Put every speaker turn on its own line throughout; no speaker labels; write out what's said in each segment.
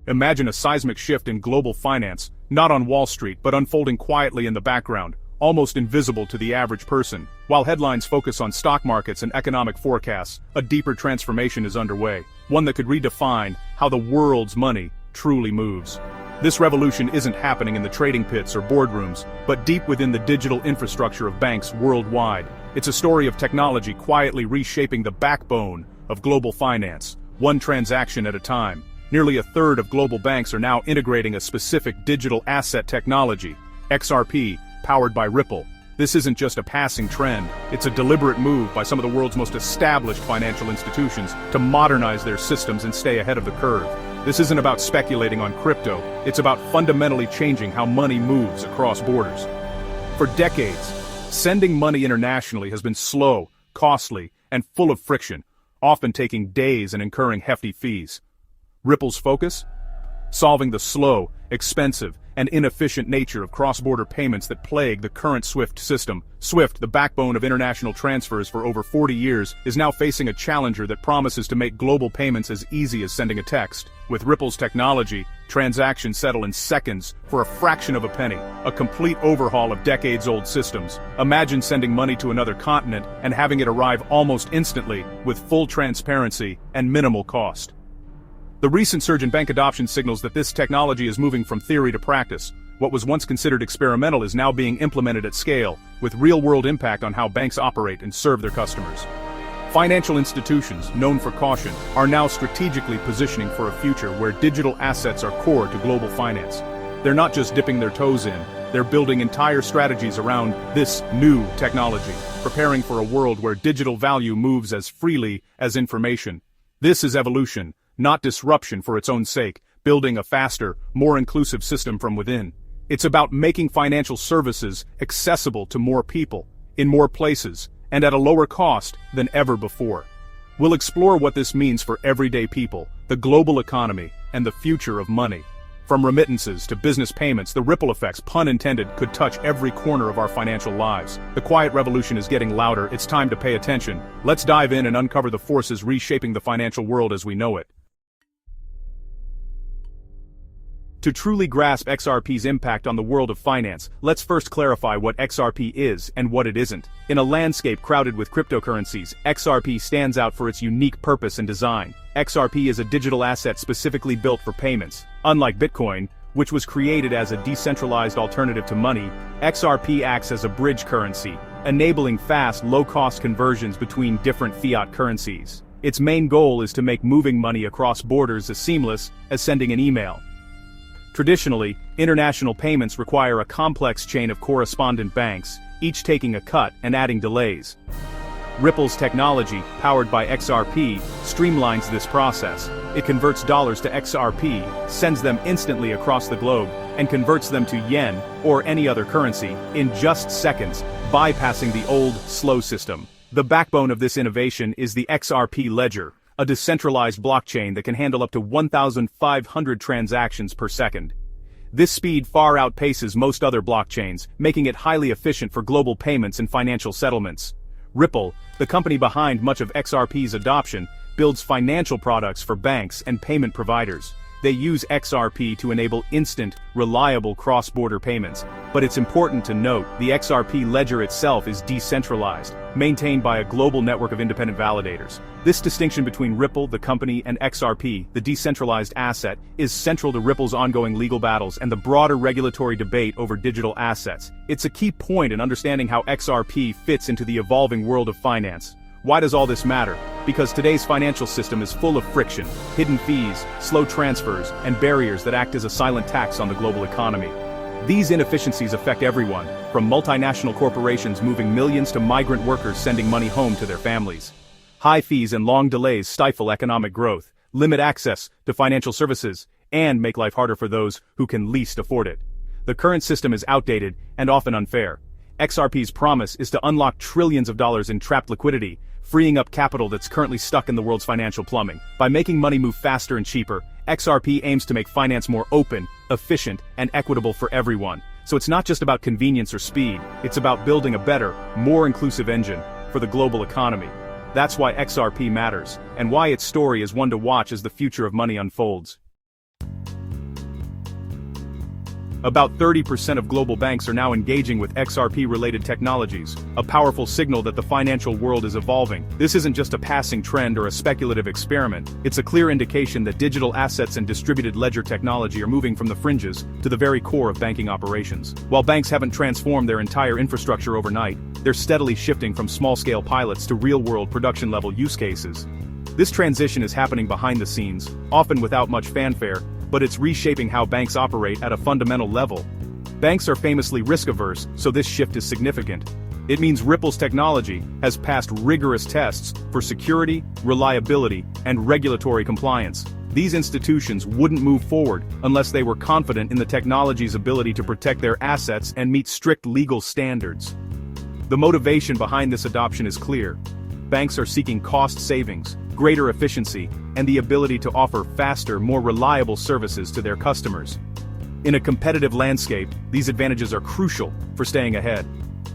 Imagine a seismic shift in global finance, not on Wall Street but unfolding quietly in the background, almost invisible to the average person. While headlines focus on stock markets and economic forecasts, a deeper transformation is underway, one that could redefine how the world's money truly moves. This revolution isn't happening in the trading pits or boardrooms, but deep within the digital infrastructure of banks worldwide. It's a story of technology quietly reshaping the backbone of global finance, one transaction at a time. Nearly a third of global banks are now integrating a specific digital asset technology, XRP, powered by Ripple. This isn't just a passing trend, it's a deliberate move by some of the world's most established financial institutions to modernize their systems and stay ahead of the curve. This isn't about speculating on crypto, it's about fundamentally changing how money moves across borders. For decades, sending money internationally has been slow, costly, and full of friction, often taking days and incurring hefty fees. Ripple's focus? Solving the slow, expensive, and inefficient nature of cross-border payments that plague the current SWIFT system. SWIFT, the backbone of international transfers for over 40 years, is now facing a challenger that promises to make global payments as easy as sending a text. With Ripple's technology, transactions settle in seconds for a fraction of a penny, a complete overhaul of decades-old systems. Imagine sending money to another continent and having it arrive almost instantly, with full transparency and minimal cost. The recent surge in bank adoption signals that this technology is moving from theory to practice. What was once considered experimental is now being implemented at scale, with real-world impact on how banks operate and serve their customers. Financial institutions, known for caution, are now strategically positioning for a future where digital assets are core to global finance. They're not just dipping their toes in, they're building entire strategies around this new technology, preparing for a world where digital value moves as freely as information. This is evolution, not disruption for its own sake, building a faster, more inclusive system from within. It's about making financial services accessible to more people, in more places, and at a lower cost than ever before. We'll explore what this means for everyday people, the global economy, and the future of money. From remittances to business payments, the ripple effects, pun intended, could touch every corner of our financial lives. The quiet revolution is getting louder, it's time to pay attention. Let's dive in and uncover the forces reshaping the financial world as we know it. To truly grasp XRP's impact on the world of finance, let's first clarify what XRP is and what it isn't. In a landscape crowded with cryptocurrencies, XRP stands out for its unique purpose and design. XRP is a digital asset specifically built for payments. Unlike Bitcoin, which was created as a decentralized alternative to money, XRP acts as a bridge currency, enabling fast, low-cost conversions between different fiat currencies. Its main goal is to make moving money across borders as seamless as sending an email. Traditionally, international payments require a complex chain of correspondent banks, each taking a cut and adding delays. Ripple's technology, powered by XRP, streamlines this process. It converts dollars to XRP, sends them instantly across the globe, and converts them to yen, or any other currency, in just seconds, bypassing the old, slow system. The backbone of this innovation is the XRP ledger, a decentralized blockchain that can handle up to 1,500 transactions per second. This speed far outpaces most other blockchains, making it highly efficient for global payments and financial settlements. Ripple, the company behind much of XRP's adoption, builds financial products for banks and payment providers. They use XRP to enable instant, reliable cross-border payments. But it's important to note, the XRP ledger itself is decentralized, maintained by a global network of independent validators. This distinction between Ripple, the company, and XRP, the decentralized asset, is central to Ripple's ongoing legal battles and the broader regulatory debate over digital assets. It's a key point in understanding how XRP fits into the evolving world of finance. Why does all this matter? Because today's financial system is full of friction, hidden fees, slow transfers, and barriers that act as a silent tax on the global economy. These inefficiencies affect everyone, from multinational corporations moving millions to migrant workers sending money home to their families. High fees and long delays stifle economic growth, limit access to financial services, and make life harder for those who can least afford it. The current system is outdated and often unfair. XRP's promise is to unlock trillions of dollars in trapped liquidity, freeing up capital that's currently stuck in the world's financial plumbing. By making money move faster and cheaper, XRP aims to make finance more open, efficient, and equitable for everyone. So it's not just about convenience or speed, it's about building a better, more inclusive engine for the global economy. That's why XRP matters, and why its story is one to watch as the future of money unfolds. About 30% of global banks are now engaging with XRP-related technologies, a powerful signal that the financial world is evolving. This isn't just a passing trend or a speculative experiment, it's a clear indication that digital assets and distributed ledger technology are moving from the fringes to the very core of banking operations. While banks haven't transformed their entire infrastructure overnight, they're steadily shifting from small-scale pilots to real-world production-level use cases. This transition is happening behind the scenes, often without much fanfare, but it's reshaping how banks operate at a fundamental level. Banks are famously risk-averse, so this shift is significant. It means Ripple's technology has passed rigorous tests for security, reliability, and regulatory compliance. These institutions wouldn't move forward unless they were confident in the technology's ability to protect their assets and meet strict legal standards. The motivation behind this adoption is clear. Banks are seeking cost savings, greater efficiency, and the ability to offer faster, more reliable services to their customers. In a competitive landscape, these advantages are crucial for staying ahead.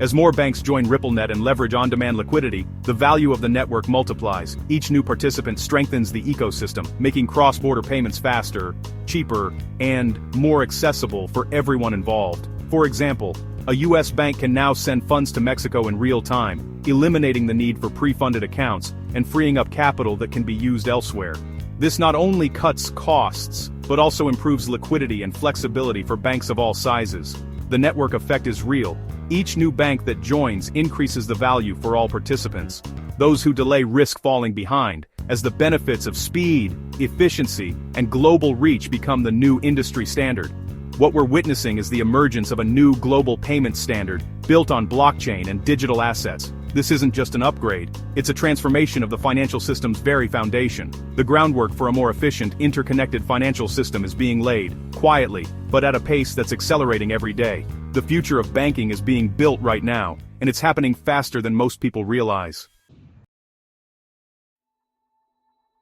As more banks join RippleNet and leverage on-demand liquidity, the value of the network multiplies. Each new participant strengthens the ecosystem, making cross-border payments faster, cheaper, and more accessible for everyone involved. For example, a US bank can now send funds to Mexico in real time, eliminating the need for pre-funded accounts and freeing up capital that can be used elsewhere. This not only cuts costs, but also improves liquidity and flexibility for banks of all sizes. The network effect is real. Each new bank that joins increases the value for all participants. Those who delay risk falling behind, as the benefits of speed, efficiency, and global reach become the new industry standard. What we're witnessing is the emergence of a new global payment standard, built on blockchain and digital assets. This isn't just an upgrade, it's a transformation of the financial system's very foundation. The groundwork for a more efficient, interconnected financial system is being laid, quietly, but at a pace that's accelerating every day. The future of banking is being built right now, and it's happening faster than most people realize.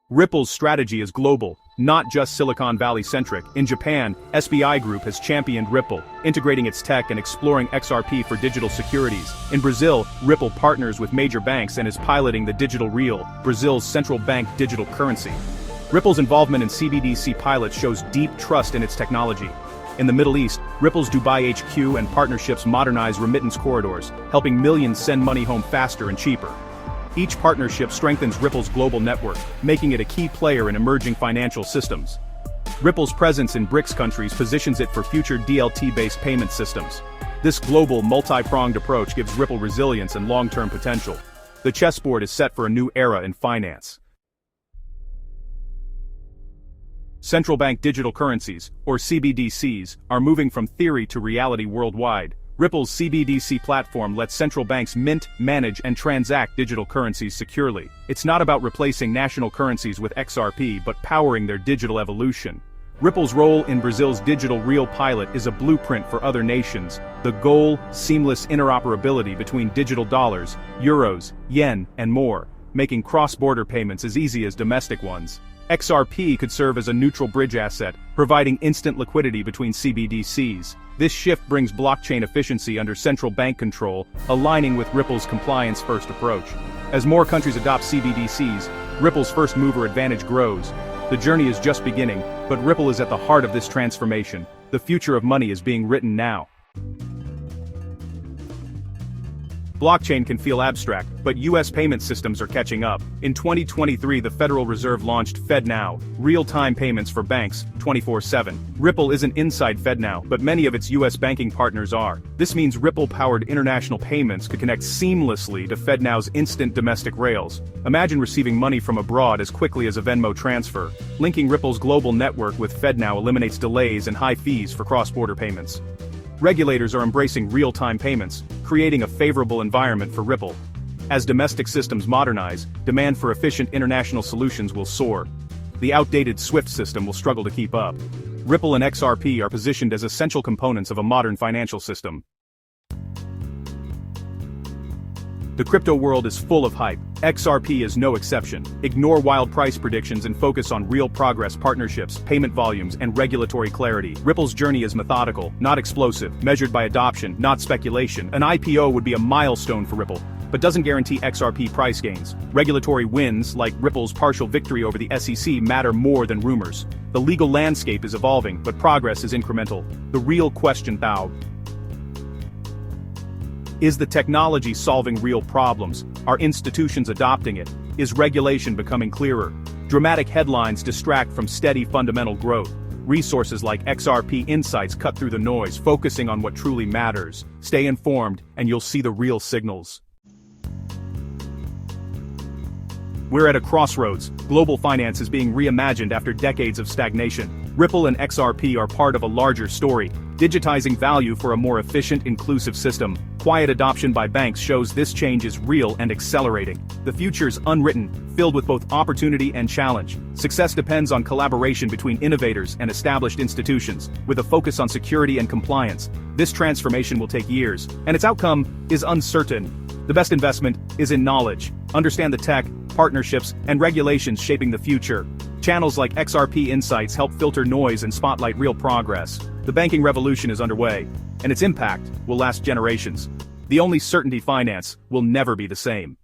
Ripple's strategy is global, not just Silicon Valley-centric. In Japan, SBI Group has championed Ripple, integrating its tech and exploring XRP for digital securities. In Brazil, Ripple partners with major banks and is piloting the Digital Real, Brazil's central bank digital currency. Ripple's involvement in CBDC pilots shows deep trust in its technology. In the Middle East, Ripple's Dubai HQ and partnerships modernize remittance corridors, helping millions send money home faster and cheaper. Each partnership strengthens Ripple's global network, making it a key player in emerging financial systems. Ripple's presence in BRICS countries positions it for future DLT-based payment systems. This global, multi-pronged approach gives Ripple resilience and long-term potential. The chessboard is set for a new era in finance. Central bank digital currencies, or CBDCs, are moving from theory to reality worldwide. Ripple's CBDC platform lets central banks mint, manage, and transact digital currencies securely. It's not about replacing national currencies with XRP but powering their digital evolution. Ripple's role in Brazil's Digital Real pilot is a blueprint for other nations. The goal, seamless interoperability between digital dollars, euros, yen, and more, making cross-border payments as easy as domestic ones. XRP could serve as a neutral bridge asset, providing instant liquidity between CBDCs. This shift brings blockchain efficiency under central bank control, aligning with Ripple's compliance-first approach. As more countries adopt CBDCs, Ripple's first-mover advantage grows. The journey is just beginning, but Ripple is at the heart of this transformation. The future of money is being written now. Blockchain can feel abstract, but US payment systems are catching up. In 2023, the Federal Reserve launched FedNow, real-time payments for banks, 24/7. Ripple isn't inside FedNow, but many of its US banking partners are. This means Ripple-powered international payments could connect seamlessly to FedNow's instant domestic rails. Imagine receiving money from abroad as quickly as a Venmo transfer. Linking Ripple's global network with FedNow eliminates delays and high fees for cross-border payments. Regulators are embracing real-time payments, creating a favorable environment for Ripple. As domestic systems modernize, demand for efficient international solutions will soar. The outdated SWIFT system will struggle to keep up. Ripple and XRP are positioned as essential components of a modern financial system. The crypto world is full of hype. XRP is no exception. Ignore wild price predictions and focus on real progress, partnerships, payment volumes, and regulatory clarity. Ripple's journey is methodical, not explosive, measured by adoption, not speculation. An IPO would be a milestone for Ripple. but doesn't guarantee XRP price gains. Regulatory wins, like Ripple's partial victory over the SEC, matter more than rumors. The legal landscape is evolving, but progress is incremental. The real question, though, is the technology solving real problems? Are institutions adopting it? Is regulation becoming clearer? Dramatic headlines distract from steady fundamental growth. Resources like XRP Insights cut through the noise, focusing on what truly matters. Stay informed, and you'll see the real signals. We're at a crossroads. Global finance is being reimagined after decades of stagnation. Ripple and XRP are part of a larger story, digitizing value for a more efficient, inclusive system. Quiet adoption by banks shows this change is real and accelerating. The future's unwritten, filled with both opportunity and challenge. Success depends on collaboration between innovators and established institutions, with a focus on security and compliance. This transformation will take years, and its outcome is uncertain. The best investment is in knowledge. Understand the tech, partnerships, and regulations shaping the future. Channels like XRP Insights help filter noise and spotlight real progress. The banking revolution is underway, and its impact will last generations. The only certainty: finance will never be the same.